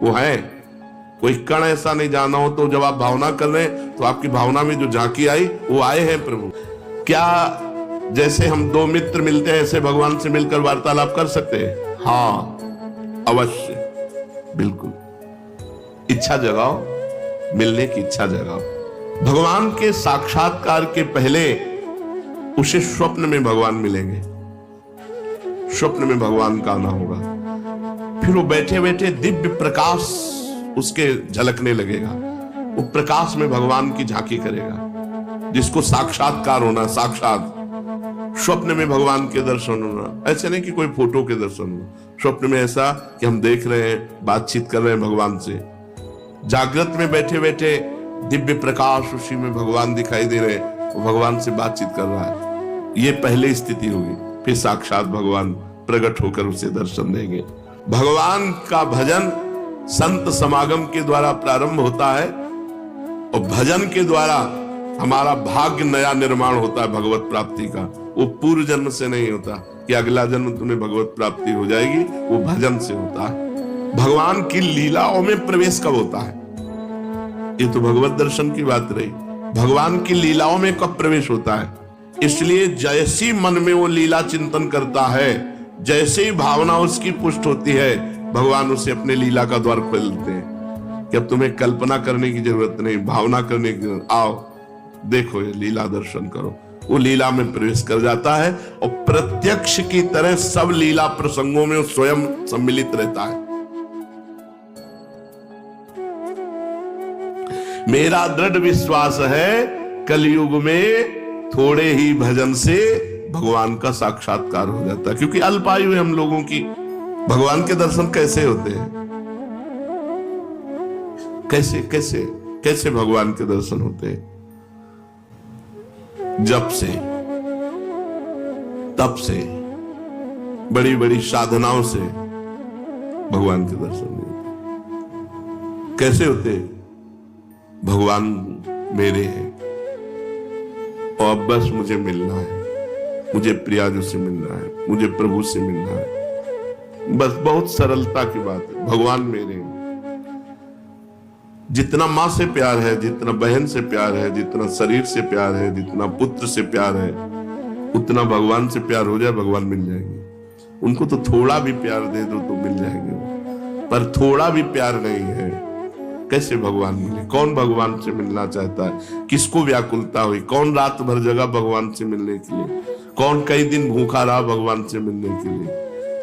वो है। कोई कण ऐसा नहीं जाना हो, तो जब आप भावना कर रहे हैं तो आपकी भावना में जो झांकी आई वो आए हैं प्रभु। क्या जैसे हम दो मित्र मिलते हैं ऐसे भगवान से मिलकर वार्तालाप कर सकते हैं? हाँ अवश्य, बिल्कुल। इच्छा जगाओ, मिलने की इच्छा जगाओ। भगवान के साक्षात्कार के पहले उसे स्वप्न में भगवान मिलेंगे, स्वप्न में भगवान का आना होगा। फिर वो बैठे बैठे दिव्य प्रकाश उसके झलकने लगेगा, वो प्रकाश में भगवान की झांकी करेगा, जिसको साक्षात्कार होना। साक्षात स्वप्न में भगवान के दर्शन होना, ऐसे नहीं कि कोई फोटो के दर्शन हो। स्वप्न में ऐसा कि हम देख रहे हैं, बातचीत कर रहे हैं भगवान से। जागृत में बैठे बैठे दिव्य प्रकाश, उसी में भगवान दिखाई दे रहे हैं, वो भगवान से बातचीत कर रहा है। ये पहले स्थिति होगी, फिर साक्षात भगवान प्रकट होकर उसे दर्शन देंगे। भगवान का भजन संत समागम के द्वारा प्रारंभ होता है, और भजन के द्वारा हमारा भाग्य नया निर्माण होता है भगवत प्राप्ति का। वो पूर्व जन्म से नहीं होता कि अगला जन्म तुम्हें भगवत प्राप्ति हो जाएगी, वो भजन से होता है। भगवान की लीलाओं में प्रवेश कब होता है? ये तो भगवत दर्शन की बात रही। भगवान की लीलाओं में कब प्रवेश होता है? इसलिए जैसी मन में वो लीला चिंतन करता है, जैसे ही भावना उसकी पुष्ट होती है, भगवान उसे अपने लीला का द्वार खोल देते हैं कि अब तुम्हें कल्पना करने की जरूरत नहीं, भावना करने की जरूरत। आओ देखो, ये लीला दर्शन करो। वो लीला में प्रवेश कर जाता है, और प्रत्यक्ष की तरह सब लीला प्रसंगों में स्वयं सम्मिलित रहता है। मेरा दृढ़ विश्वास है कलयुग में थोड़े ही भजन से भगवान का साक्षात्कार हो जाता है, क्योंकि अल्पायु है हम लोगों की। भगवान के दर्शन कैसे होते हैं? कैसे कैसे कैसे भगवान के दर्शन होते हैं? जप से, तप से, बड़ी बड़ी साधनाओं से भगवान के दर्शन होते। कैसे होते? भगवान मेरे हैं और अब बस मुझे मिलना है, मुझे प्रियाजू से मिलना है, मुझे प्रभु से मिलना है। बस बहुत सरलता की बात है। भगवान मेरे हैं। जितना माँ से प्यार है, जितना बहन से प्यार है, जितना शरीर से प्यार है, जितना पुत्र से प्यार है, उतना भगवान से प्यार हो जाए, भगवान मिल जाएंगे। उनको तो थोड़ा भी प्यार दे दो तो मिल जाएंगे, पर थोड़ा भी प्यार नहीं है, कैसे भगवान मिले? कौन भगवान से मिलना चाहता है? किसको व्याकुलता हुई? कौन रात भर जगा भगवान से मिलने के लिए? कौन कई दिन भूखा रहा भगवान से मिलने के लिए?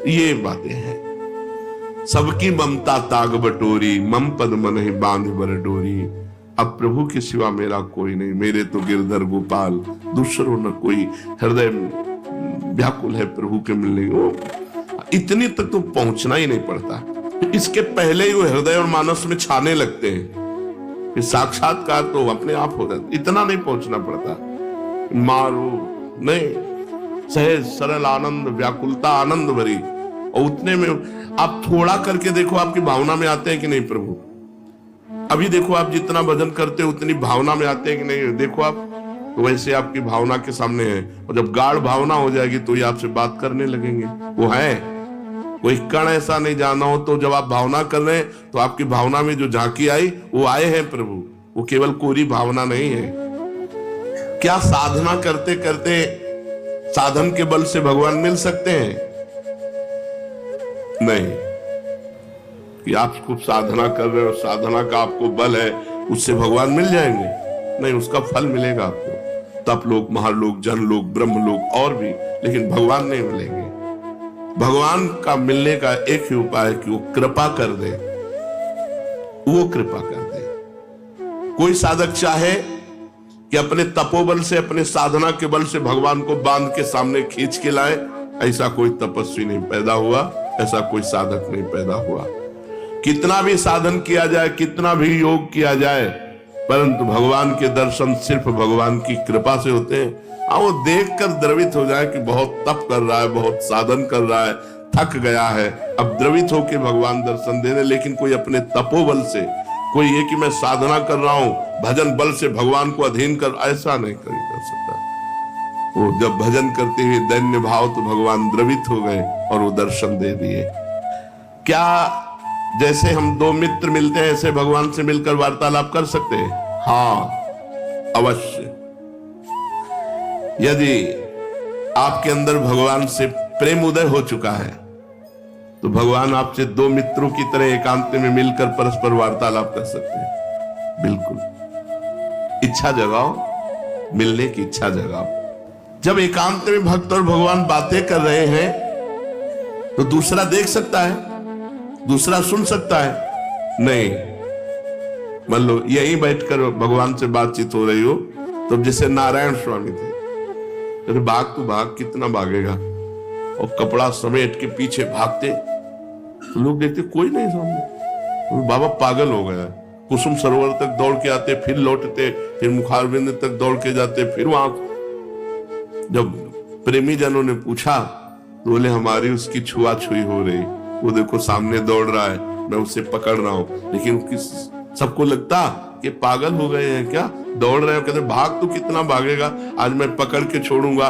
ये बातें हैं। सबकी ममता ताग बटोरी, मम पद मन ही बांध बर डोरी। अब प्रभु के सिवा मेरा कोई नहीं, मेरे तो गिरधर गोपाल, दूसरों न कोई। हृदय व्याकुल है प्रभु के मिलने की। इतनी तक तो पहुंचना ही नहीं पड़ता, इसके पहले ही वो हृदय और मानस में छाने लगते हैं, फिर साक्षात्कार तो अपने आप हो जाता। इतना नहीं पहुंचना पड़ता, मारो नहीं, सहज सरल आनंद, व्याकुलता आनंद भरी। और उतने में आप थोड़ा करके देखो, आपकी भावना में आते हैं कि नहीं प्रभु? अभी देखो, आप जितना भजन करते हो उतनी भावना में आते हैं कि नहीं? देखो आप, तो वैसे आपकी भावना के सामने है, और जब गाढ़ भावना हो जाएगी तो ये आपसे बात करने लगेंगे। वो है। कोई कण ऐसा नहीं जाना हो, तो जब आप भावना कर रहे हैं तो आपकी भावना में जो झांकी आई वो आए हैं प्रभु। वो केवल कोरी भावना नहीं है। क्या साधना करते करते साधन के बल से भगवान मिल सकते हैं? नहीं। कि आप खूब साधना कर रहे हो, साधना का आपको बल है, उससे भगवान मिल जाएंगे? नहीं, उसका फल मिलेगा आपको, तप लोक, महालोक, जनलोक, ब्रह्मलोक और भी, लेकिन भगवान नहीं मिलेंगे। भगवान का मिलने का एक ही उपाय है कि वो कृपा कर दे, वो कृपा कर दे। कोई साधक चाहे कि अपने तपोबल से, अपने साधना के बल से भगवान को बांध के सामने खींच के लाए, ऐसा कोई तपस्वी नहीं पैदा हुआ, ऐसा कोई साधक नहीं पैदा हुआ। कितना भी साधन किया जाए, कितना भी योग किया जाए, परंतु भगवान के दर्शन सिर्फ भगवान की कृपा से होते हैं। वो देखकर द्रवित हो जाए कि बहुत तप कर रहा है, बहुत साधन कर रहा है, थक गया है, अब द्रवित होकर भगवान दर्शन दे रहे। लेकिन कोई अपने तपोबल से, कोई ये कि मैं साधना कर रहा हूं, भजन बल से भगवान को अधीन कर, ऐसा नहीं कर सकता। वो जब भजन करते हुए दैन्य भाव, तो भगवान द्रवित हो गए और वो दर्शन दे दिए। क्या जैसे हम दो मित्र मिलते हैं ऐसे भगवान से मिलकर वार्तालाप कर सकते हैं? हाँ, अवश्य। यदि आपके अंदर भगवान से प्रेम उदय हो चुका है तो भगवान आपसे दो मित्रों की तरह एकांत में मिलकर परस्पर वार्तालाप कर सकते हैं। बिल्कुल इच्छा जगाओ, मिलने की इच्छा जगाओ। जब एकांत में भक्त और भगवान बातें कर रहे हैं तो दूसरा देख सकता है, दूसरा सुन सकता है? नहीं। मान लो यहीं बैठकर भगवान से बातचीत हो रही हो तो जैसे नारायण स्वामी थे, अरे भाग तू भाग, कितना भागेगा, और कपड़ा समेट के पीछे भागते तो लोग देखते कोई नहीं सामने, बाबा पागल हो गया। कुसुम सरोवर तक दौड़ के आते, फिर लौटते, फिर मुखारबिंद तक दौड़ के जाते, फिर वहां। जब प्रेमी जनों ने पूछा तो बोले हमारी उसकी छुआछुई हो रही, वो देखो सामने दौड़ रहा है, मैं उसे पकड़ रहा हूं। लेकिन सबको लगता कि पागल हो गए हैं क्या, दौड़ रहे हो, कहते भाग तो कितना भागेगा, आज मैं पकड़ के छोड़ूंगा,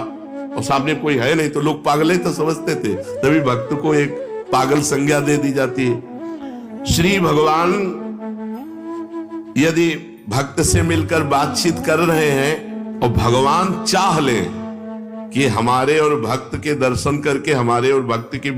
और सामने कोई है नहीं। तो लोग पागल ही तो समझते थे, तभी भक्त को एक पागल संज्ञा दे दी जाती है। श्री भगवान यदि भक्त से मिलकर बातचीत कर रहे हैं और भगवान चाह ले कि हमारे और भक्त के दर्शन करके हमारे और भक्त की